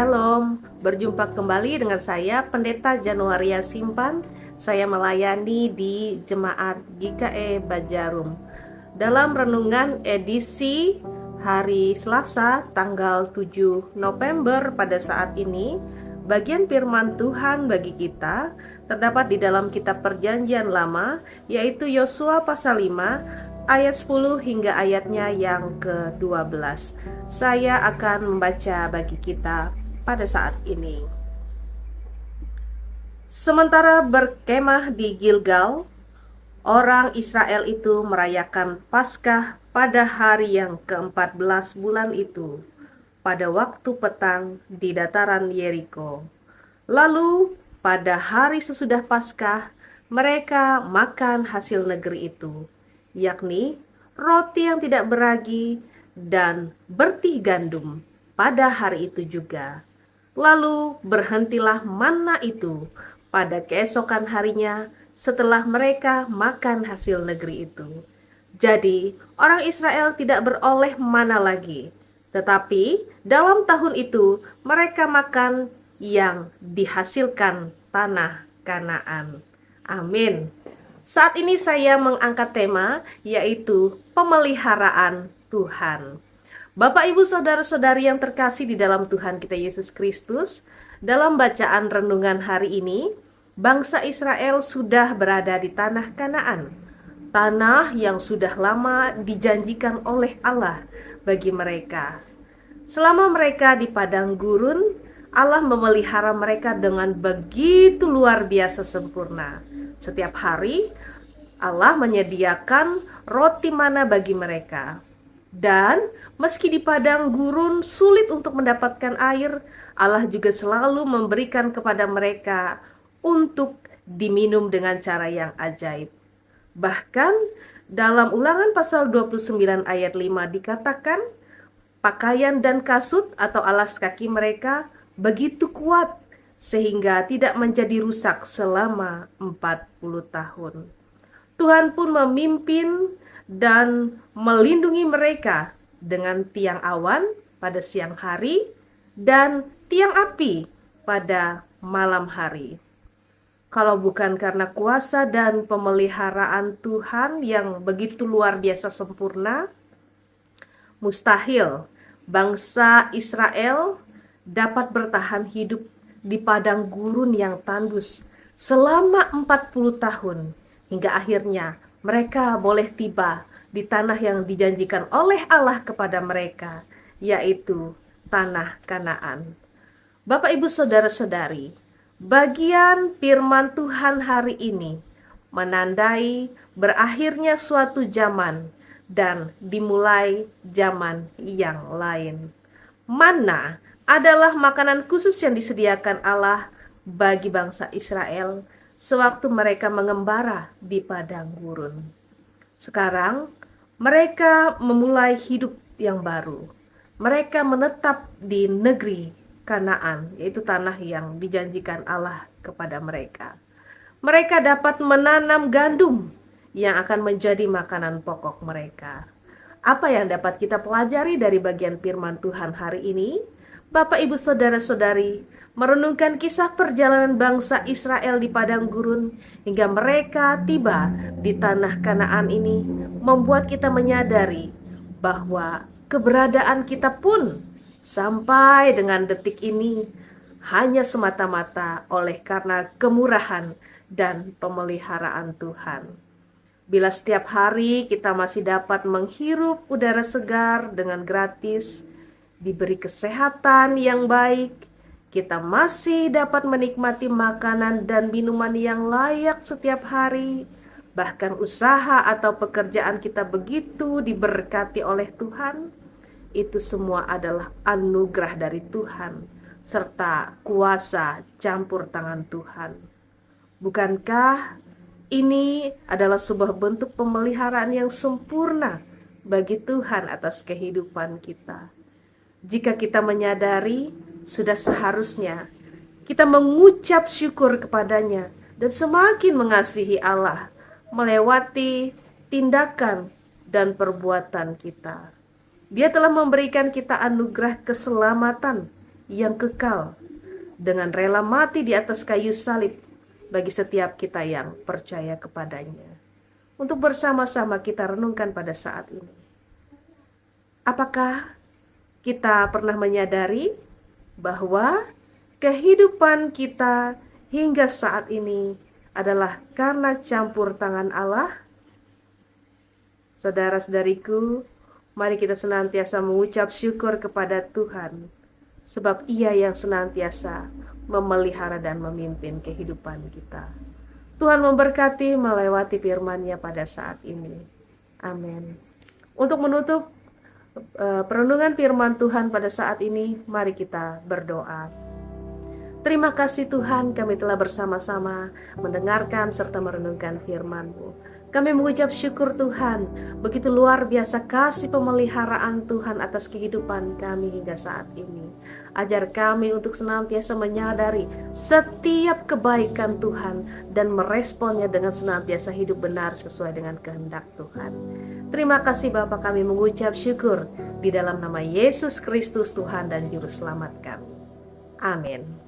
Shalom, berjumpa kembali dengan saya Pendeta Januaria Simpan. Saya melayani di Jemaat GKE Bajarum. Dalam renungan edisi hari Selasa tanggal 7 November pada saat ini, bagian firman Tuhan bagi kita terdapat di dalam kitab Perjanjian Lama, yaitu Yosua pasal 5 ayat 10 hingga ayatnya yang ke-12. Saya akan membaca bagi kita pada saat ini. Sementara berkemah di Gilgal, orang Israel itu merayakan Paskah pada hari yang ke-14 bulan itu, pada waktu petang di dataran Yeriko. Lalu pada hari sesudah Paskah, mereka makan hasil negeri itu, yakni roti yang tidak beragi dan bertih gandum pada hari itu juga. Lalu berhentilah manna itu pada keesokan harinya setelah mereka makan hasil negeri itu. Jadi orang Israel tidak beroleh manna lagi, tetapi dalam tahun itu mereka makan yang dihasilkan tanah Kanaan. Amin. Saat ini saya mengangkat tema yaitu pemeliharaan Tuhan. Bapak, Ibu, Saudara-saudari yang terkasih di dalam Tuhan kita Yesus Kristus, dalam bacaan renungan hari ini, bangsa Israel sudah berada di tanah Kanaan, tanah yang sudah lama dijanjikan oleh Allah bagi mereka. Selama mereka di padang gurun, Allah memelihara mereka dengan begitu luar biasa sempurna. Setiap hari Allah menyediakan roti mana bagi mereka. Dan meski di padang gurun sulit untuk mendapatkan air, Allah juga selalu memberikan kepada mereka untuk diminum dengan cara yang ajaib. Bahkan dalam Ulangan pasal 29 ayat 5 dikatakan, pakaian dan kasut atau alas kaki mereka begitu kuat sehingga tidak menjadi rusak selama 40 tahun. Tuhan pun memimpin dan melindungi mereka dengan tiang awan pada siang hari dan tiang api pada malam hari. Kalau bukan karena kuasa dan pemeliharaan Tuhan yang begitu luar biasa sempurna, mustahil bangsa Israel dapat bertahan hidup di padang gurun yang tandus selama 40 tahun hingga akhirnya mereka boleh tiba di tanah yang dijanjikan oleh Allah kepada mereka, yaitu tanah Kanaan. Bapak, Ibu, Saudara-saudari, bagian firman Tuhan hari ini menandai berakhirnya suatu zaman dan dimulai zaman yang lain. Manna adalah makanan khusus yang disediakan Allah bagi bangsa Israel sewaktu mereka mengembara di padang gurun. Sekarang mereka memulai hidup yang baru. Mereka menetap di negeri Kanaan, yaitu tanah yang dijanjikan Allah kepada mereka. Mereka dapat menanam gandum yang akan menjadi makanan pokok mereka. Apa yang dapat kita pelajari dari bagian firman Tuhan hari ini? Bapak, Ibu, Saudara-saudari, merenungkan kisah perjalanan bangsa Israel di padang gurun hingga mereka tiba di tanah Kanaan ini membuat kita menyadari bahwa keberadaan kita pun sampai dengan detik ini hanya semata-mata oleh karena kemurahan dan pemeliharaan Tuhan. Bila setiap hari kita masih dapat menghirup udara segar dengan gratis, diberi kesehatan yang baik, kita masih dapat menikmati makanan dan minuman yang layak setiap hari, bahkan usaha atau pekerjaan kita begitu diberkati oleh Tuhan, itu semua adalah anugerah dari Tuhan, serta kuasa campur tangan Tuhan. Bukankah ini adalah sebuah bentuk pemeliharaan yang sempurna bagi Tuhan atas kehidupan kita? Jika kita menyadari, sudah seharusnya kita mengucap syukur kepadanya dan semakin mengasihi Allah melewati tindakan dan perbuatan kita. Dia telah memberikan kita anugerah keselamatan yang kekal dengan rela mati di atas kayu salib bagi setiap kita yang percaya kepadanya. Untuk bersama-sama kita renungkan pada saat ini. Apakah kita pernah menyadari bahwa kehidupan kita hingga saat ini adalah karena campur tangan Allah? Saudara-saudariku, mari kita senantiasa mengucap syukur kepada Tuhan, sebab Ia yang senantiasa memelihara dan memimpin kehidupan kita. Tuhan memberkati melewati firman-Nya pada saat ini. Amin. Untuk menutup perenungan firman Tuhan pada saat ini, mari kita berdoa. Terima kasih Tuhan, kami telah bersama-sama mendengarkan serta merenungkan firman-Mu. Kami mengucap syukur Tuhan, begitu luar biasa kasih pemeliharaan Tuhan atas kehidupan kami hingga saat ini. Ajar kami untuk senantiasa menyadari setiap kebaikan Tuhan dan meresponnya dengan senantiasa hidup benar sesuai dengan kehendak Tuhan. Terima kasih Bapa, kami mengucap syukur di dalam nama Yesus Kristus Tuhan dan Juru Selamat kami. Amin.